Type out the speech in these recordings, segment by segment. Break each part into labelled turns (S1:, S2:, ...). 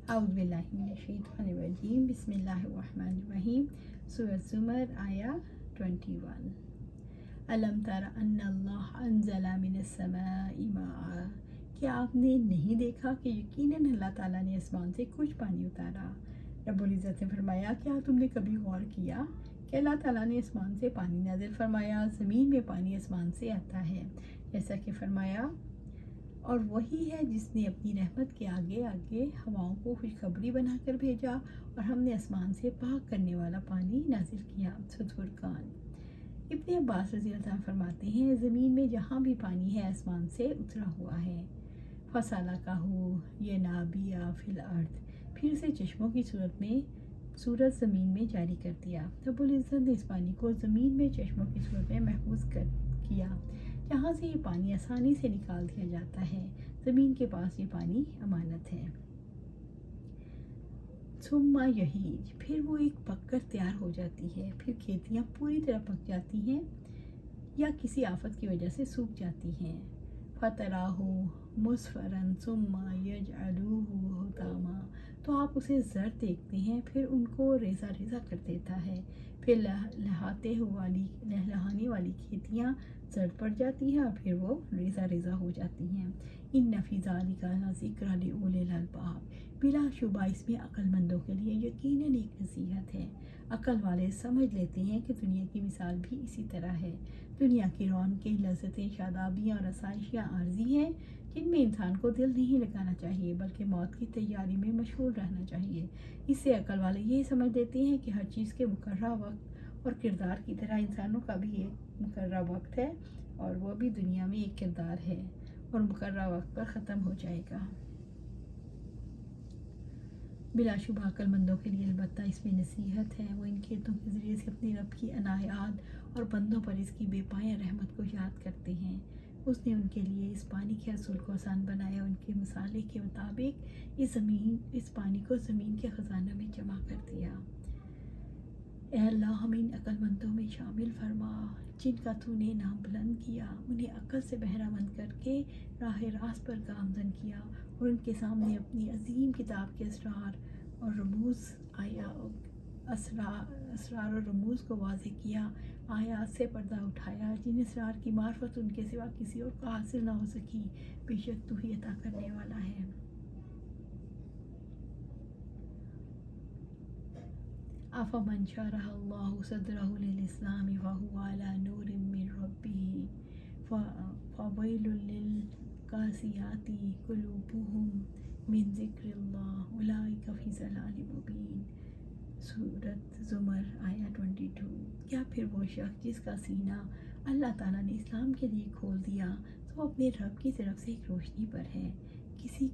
S1: اعوذ باللہ من الشیطان الرجیم، بسم اللہ الرحمن الرحیم۔ سورۃ زمر آیا 21۔ الم تر ان اللہ انزل من السماء ماء، کیا آپ نے نہیں دیکھا کہ یقیناً اللہ تعالیٰ نے آسمان سے کچھ پانی اتارا۔ رب العزت نے فرمایا، کیا تم نے کبھی غور کیا کہ اللہ تعالیٰ نے آسمان سے پانی نازل فرمایا؟ زمین میں پانی آسمان سے آتا ہے، جیسا کہ فرمایا، اور وہی ہے جس نے اپنی رحمت کے آگے آگے ہواؤں کو خوشخبری بنا کر بھیجا، اور ہم نے آسمان سے پاک کرنے والا پانی نازل کیا۔ سورۃ فرقان۔ ابن عباس رضی اللہ عنہ فرماتے ہیں، زمین میں جہاں بھی پانی ہے آسمان سے اترا ہوا ہے۔ فَسَلَكَهُ يَنَابِيعَ فِي الْأَرْضِ، پھر اسے چشموں کی صورت زمین میں جاری کر دیا۔ رب العزت نے اس پانی کو زمین میں چشموں کی صورت میں محفوظ کیا، جہاں سے یہ پانی آسانی سے نکال دیا جاتا ہے۔ زمین کے پاس یہ پانی امانت ہے۔ ثم یہیج، پھر وہ ایک پک کر تیار ہو جاتی ہے، پھر کھیتیاں پوری طرح پک جاتی ہیں یا کسی آفت کی وجہ سے سوکھ جاتی ہیں۔ فَتَرَاهُ مُصْفَرًا ثُمَّ يَجْعَلُوهُ حُطَامًا، تو آپ اسے زرد دیکھتے ہیں، پھر ان کو ریزہ ریزہ کر دیتا ہے، پھر لہلانے والی کھیتیاں زرد پڑ جاتی ہیں اور پھر وہ ریزہ ریزہ ہو جاتی ہیں۔ اِنَّ فِي ذَلِكَ لَذِکْرًا لِأُولِي الْأَلْبَابِ، بلا شبہ اس میں عقل مندوں کے لیے یقیناً ایک نصیحت ہے۔ عقل والے سمجھ لیتے ہیں کہ دنیا کی مثال بھی اسی طرح ہے۔ دنیا کی رونقیں، لذتیں، شادابیاں اور آسائشیاں عارضی ہیں، جن میں انسان کو دل نہیں لگانا چاہیے، بلکہ موت کی تیاری میں مشغول رہنا چاہیے۔ اس سے عقل والے یہ سمجھ لیتے ہیں کہ ہر چیز کے مقررہ وقت، اور کردار کی طرح انسانوں کا بھی ایک مقررہ وقت ہے، اور وہ بھی دنیا میں ایک کردار ہے اور مقررہ وقت پر ختم ہو جائے گا۔ بلا شبہ عقل مندوں کے لیے البتہ اس میں نصیحت ہے، وہ ان کھیتوں کے ذریعے سے اپنے رب کی عنایات اور بندوں پر اس کی بے پایہ رحمت کو یاد کرتے ہیں۔ اس نے ان کے لیے اس پانی کے حصول کو آسان بنایا، ان کے مصالحے کے مطابق اس پانی کو زمین کے خزانوں میں جمع کر دیا۔ اے اللہ، ہمیں ان عقل مندوں میں شامل فرما جن کا تو نے نام بلند کیا، انہیں عقل سے بہرہ مند کر کے راہ راست پر گامزن کیا، اور ان کے سامنے اپنی عظیم کتاب کے اسرار اور رموز کو واضح کیا، آیات سے پردہ اٹھایا جن اسرار کی معرفت ان کے سوا کسی اور کو حاصل نہ ہو سکی۔ بے شک تو ہی عطا کرنے والا ہے۔ أَفَمَنْ شَرَحَ اللَّهُ صَدْرَهُ لِلْإِسْلَامِ فَهُوَ عَلَى نُورٍ مِّن رَّبِّهِ فَوَيْلٌ لِّلْقَاسِيَاتِ قُلُوبُهُم مِّن ذِكْرِ اللَّهِ أُولَٰئِكَ فِي ضَلَالٍ مُّبِینٍ۔ سورۃ زمر آیا 22۔ کیا پھر وہ شخص جس کا سینہ اللہ تعالیٰ نے اسلام کے لیے کھول دیا تو وہ اپنے رب کی طرف سے ایک روشنی پر ہے، کسی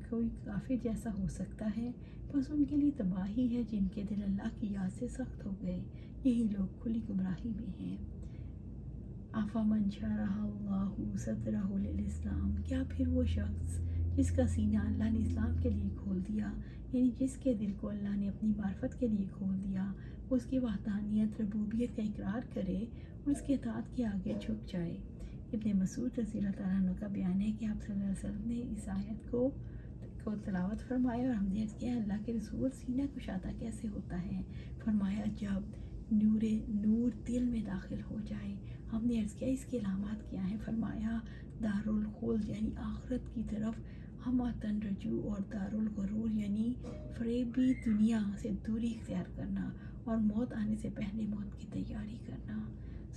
S1: کوئی کافر جیسا ہو سکتا ہے؟ بس ان کے لیے تباہی ہے جن کے دل اللہ کی یاد سے سخت ہو گئے، یہی لوگ کھلی گمراہی میں ہیں۔ أَفَمَنْ شَرَحَ اللَّهُ صَدْرَهُ لِلْإِسْلَامِ، کیا پھر وہ شخص جس کا سینہ اللہ نے اسلام کے لیے کھول دیا، یعنی جس کے دل کو اللہ نے اپنی معرفت کے لیے کھول دیا، وہ اس کی وحدانیت، ربوبیت کا اقرار کرے اور اس کے اطاعت کے آگے جھک جائے۔ ابن مسعود رضی اللہ تعالیٰ عنہ کا بیان ہے کہ آپ صلی اللہ علیہ وسلم نے اس آیت کو تلاوت فرمایا اور ہم نے عرض کیا، اللہ کے رسول، سینہ کشادہ کیسے ہوتا ہے؟ فرمایا، جب نور دل میں داخل ہو جائے۔ ہم نے عرض کیا، اس کی علامات کیا ہیں؟ فرمایا، دارالخلد یعنی آخرت کی طرف ہمتاً رجوع، اور دارالغرور یعنی فریبی دنیا سے دوری اختیار کرنا، اور موت آنے سے پہلے موت کی تیاری کرنا۔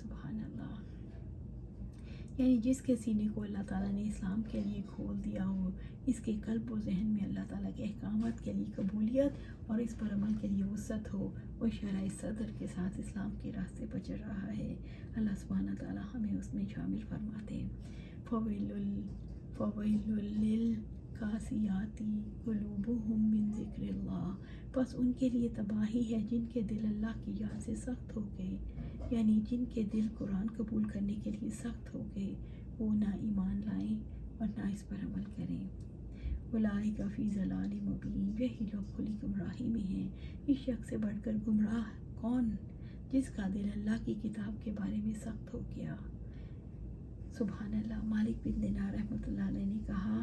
S1: سبحان اللہ۔ یعنی جس کے سینے کو اللہ تعالیٰ نے اسلام کے لیے کھول دیا ہو، اس کے قلب و ذہن میں اللہ تعالیٰ کے احکامات کے لیے قبولیت اور اس پر عمل کے لیے وسعت ہو، وہ شرح صدر کے ساتھ اسلام کے راستے پر چل رہا ہے۔ اللہ سبحانہ تعالیٰ ہمیں اس میں شامل فرما دے۔ فَوَيْلٌ لِّلْقَاسِيَاتِ قُلُوبُهُم مِّن ذِكْرِ اللَّهِ، پس ان کے لیے تباہی ہے جن کے دل اللہ کی یاد سے سخت ہو گئے، یعنی جن کے دل قرآن قبول کرنے کے لیے سخت ہو گئے، وہ نہ ایمان لائیں اور نہ اس پر عمل کریں۔ اولئک فی ضلال مبین، یہی لوگ کھلی گمراہی میں ہیں۔ اس شخص سے بڑھ کر گمراہ کون جس کا دل اللہ کی کتاب کے بارے میں سخت ہو گیا۔ سبحان اللہ۔ مالک بن دینار رحمۃ اللہ علیہ نے کہا،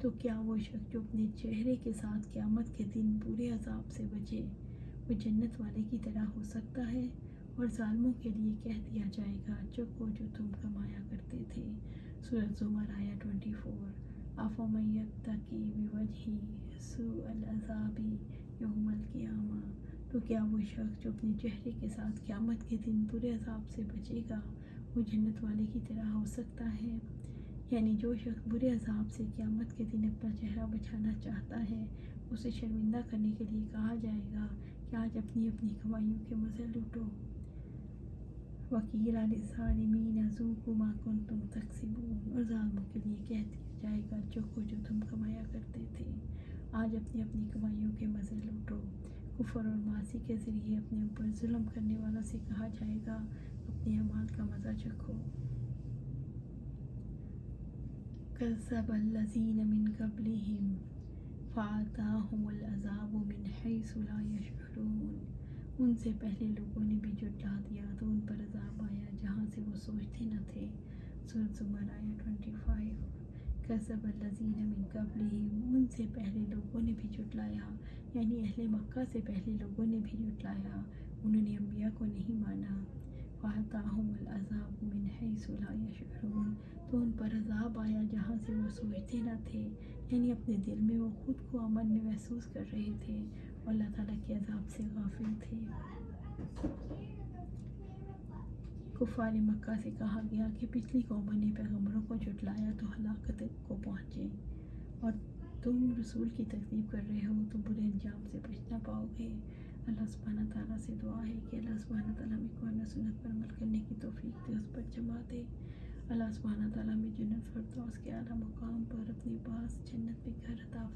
S1: تو کیا وہ شخص جو اپنے چہرے کے ساتھ قیامت کے دن برے عذاب سے بچے وہ جنت والے کی طرح ہو سکتا ہے؟ اور ظالموں کے لیے کہہ دیا جائے گا چکو جو تم کمایا کرتے تھے۔ سورۃ زمر آیہ 24۔ افمن یتقی بوجہہ سوء العذاب یوم القیامہ، تو کیا وہ شخص جو اپنے چہرے کے ساتھ قیامت کے دن برے عذاب سے بچے گا وہ جنت والے کی طرح ہو سکتا ہے؟ یعنی جو شخص برے عذاب سے قیامت کے دن اپنا چہرہ بچانا چاہتا ہے اسے شرمندہ کرنے کے لیے کہا جائے گا کہ آج اپنی اپنی کمائیوں کے مزے لوٹو۔ وَقِیلَ لِلظَّالِمِینَ ذُوقُوا مَا کُنتُمْ تَکْسِبُونَ، اور ظالموں کے لیے کہہ دیا جائے گا چکھو جو تم کمایا کرتے تھے، آج اپنی اپنی کمائیوں کے مزے لوٹو۔ کفر اور معاصی کے ذریعے اپنے اوپر ظلم کرنے والوں سے کہا جائے گا اپنے اعمال کا مزہ چکھو۔ کذب الذین من قبلہم فأتاہم العذاب من حیث لا یشعرون، ان سے پہلے لوگوں نے بھی جھٹلا دیا تو ان پر عذاب آیا جہاں سے وہ سوچتے نہ تھے۔ سورۃ زمر آیہ 25۔ کذب الذین من قبلہم، ان سے پہلے لوگوں نے بھی جھٹلایا، یعنی اہل مکہ سے پہلے لوگوں نے بھی جھٹلایا، انہوں نے انبیاء کو نہیں مانا۔ فأتاہم العذاب من حیث لا یشعرون، تو ان پر عذاب آیا جہاں سے وہ سوچتے نہ تھے، یعنی اپنے دل میں وہ خود کو امن میں محسوس کر رہے تھے اور اللہ تعالیٰ کے عذاب سے غافل تھے۔ کفار مکہ سے کہا گیا کہ پچھلی قوموں نے پیغمبروں کو جھٹلایا تو ہلاکت کو پہنچے، اور تم رسول کی تکذیب کر رہے ہو تو برے انجام سے بچ نہ پاؤ گے۔ اللہ سبحانہ تعالیٰ سے دعا ہے کہ اللہ سبحانہ تعالیٰ ہمیں قرآن و سنت پر عمل کرنے کی توفیق دے، اس پر جمع دے۔ اللہ سبحانہ تعالیٰ ہمیں جنت فردوس کے اعلیٰ مقام پر اپنے پاس جنت میں گھر عطا